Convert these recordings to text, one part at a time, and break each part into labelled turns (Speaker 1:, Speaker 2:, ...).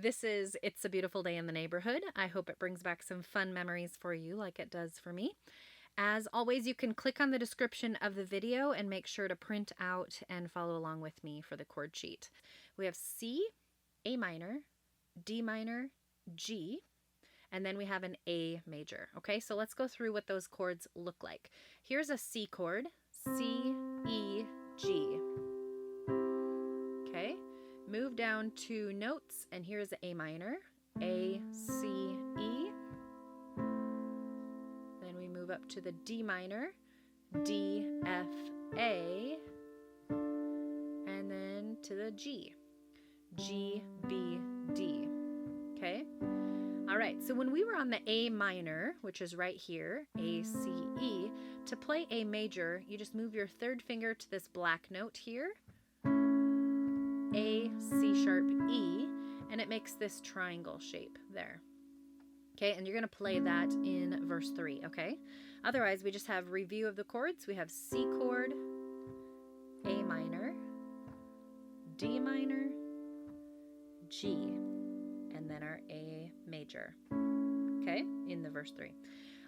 Speaker 1: this is It's a Beautiful Day in the Neighborhood. I hope it brings back some fun memories for you like it does for me. As always, you can click on the description of the video and make sure to print out and follow along with me for the chord sheet. We have C, A minor, D minor, G, and then we have an A major. Okay, so let's go through what those chords look like. Here's a C chord, C, E, G. Okay, move down 2 notes, and here's the A minor, A, C, E. Then we move up to the D minor, D, F, A, and then to the G, G, B, D. Okay, all right, so when we were on the A minor, which is right here, A, C, E, to play A major, you just move your 3rd finger to this black note here, A, C sharp, E, and it makes this triangle shape there. Okay, and you're going to play that in verse 3, okay? Otherwise, we just have review of the chords. We have C chord, A minor, D minor, G, and then our A major, okay, in the verse 3.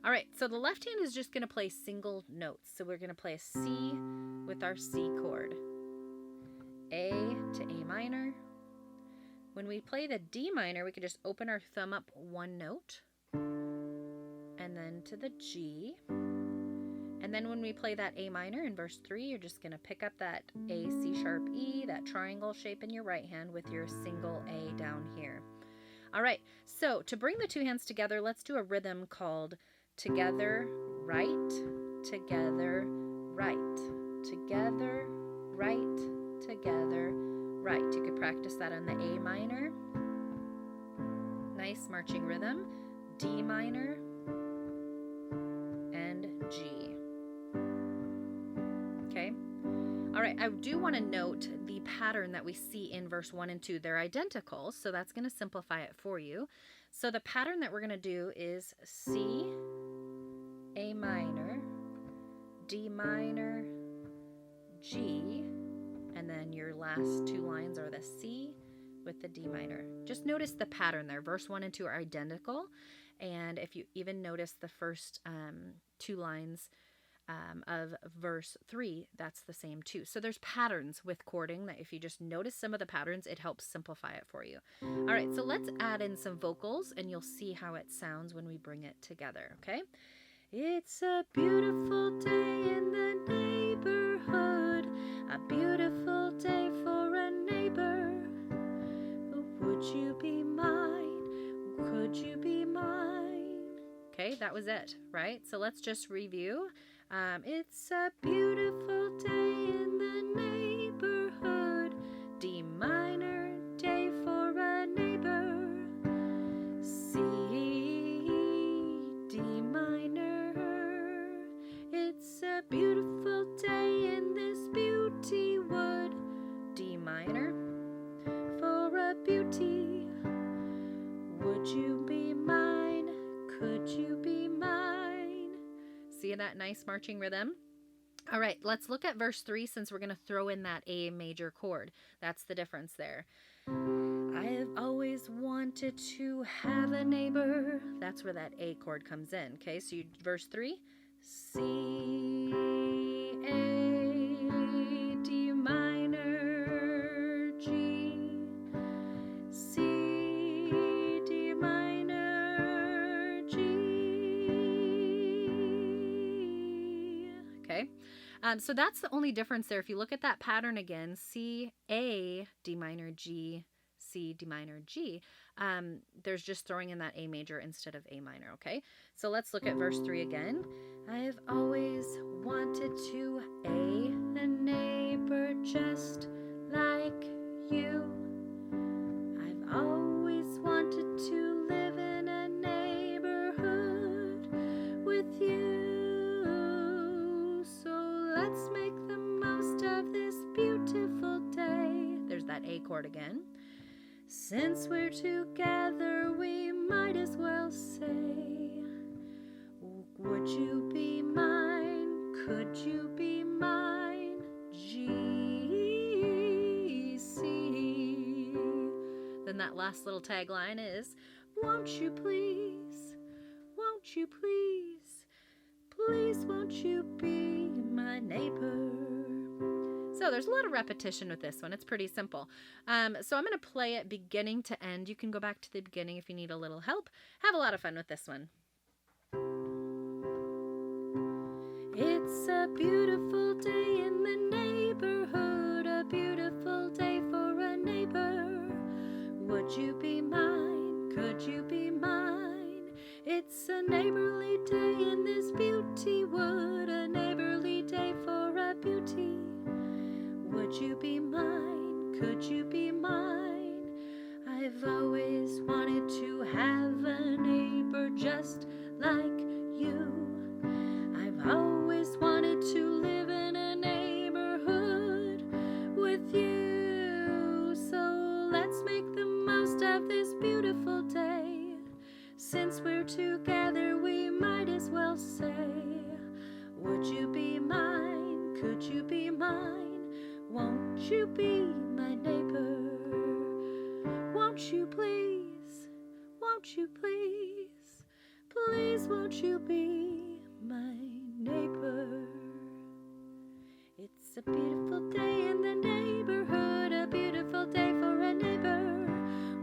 Speaker 1: All right, so the left hand is just going to play single notes. So we're going to play a C with our C chord, A to A minor. When we play the D minor, we can just open our thumb up 1 note, and then to the G. And then when we play that A minor in verse 3, you're just going to pick up that A, C sharp, E, that triangle shape in your right hand with your single A down here. All right, so to bring the 2 hands together, let's do a rhythm called together, right, together, right, together, right, together, right. You could practice that on the A minor. Nice marching rhythm. D minor and G. Okay. All right, I do want to note the pattern that we see in verse 1 and 2. They're identical, so that's going to simplify it for you. So the pattern that we're going to do is C, A minor, D minor, G, and then your last 2 lines are the C with the D minor. Just notice the pattern there. Verse 1 and 2 are identical, and if you even notice the first 2 lines of verse 3, that's the same too. So there's patterns with chording that if you just notice some of the patterns, it helps simplify it for you. All right, so let's add in some vocals, and you'll see how it sounds when we bring it together, okay? It's a beautiful day in the neighborhood, a beautiful day for a neighbor. Would you be mine? Could you be mine? Okay, that was it, right? So let's just review. It's a beautiful day in the neighborhood, D minor day for a neighbor, C, D minor. It's a beautiful day in this beauty wood, D minor for a beauty. Would you be mine? Could you be mine? See that nice marching rhythm? All right, let's look at verse 3 since we're going to throw in that A major chord. That's the difference there. I have always wanted to have a neighbor. That's where that A chord comes in. Okay, so verse 3, C, A, D minor, G, C, D minor, G. Okay, so that's the only difference there. If you look at that pattern again, C, A, D minor, G, C, D minor, G, there's just throwing in that A major instead of A minor, okay? So let's look at verse 3 again. I've always wanted to a neighbor just like you. I've always wanted to live in a neighborhood with you. So let's make the most of this beautiful day. There's that A chord again. Since we're together, we might as well say, would you be mine? Could you be mine? G, C. Then that last little tagline is, won't you please, won't you please, please won't you be my neighbor? So there's a lot of repetition with this one. It's pretty simple. So I'm going to play it beginning to end. You can go back to the beginning if you need a little help. Have a lot of fun with this one. It's a beautiful day in the neighborhood, a beautiful day for a neighbor. Would you be mine? Could you be mine? It's a neighborly day in this beauty wood, a neighborly day for a beauty. Would you be mine? Could you be mine? I've always wanted to have a neighbor just like you. I've always wanted to live in a neighborhood with you. So let's make the most of this beautiful day. Since we're together, we might as well say, would you be mine? Could you be mine? Won't you be my neighbor? Won't you please? Won't you please? Please won't you be my neighbor? It's a beautiful day in the neighborhood, a beautiful day for a neighbor.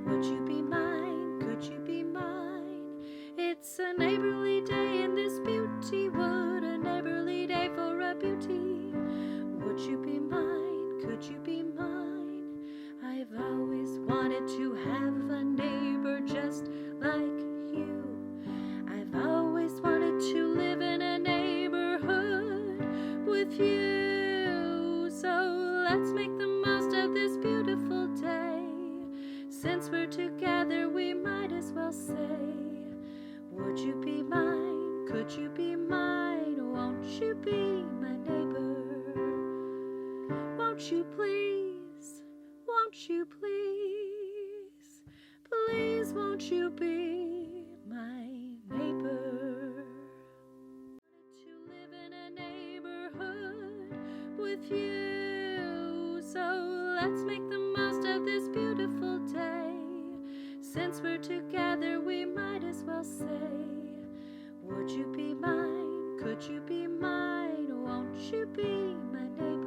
Speaker 1: Would you be mine? Could you be mine? It's a neighborly day in this beauty wood, a neighborly day for a beauty. Would you be mine? Could you be mine? I've always wanted to have a neighbor just like you. I've always wanted to live in a neighborhood with you. So let's make the most of this beautiful day. Since we're together, we might as well say, would you be mine? Could you be mine? Won't you be my neighbor? Won't you please? Won't you please? Please won't you be my neighbor? To live in a neighborhood with you. So let's make the most of this beautiful day. Since we're together, we might as well say, would you be mine? Could you be mine? Won't you be my neighbor?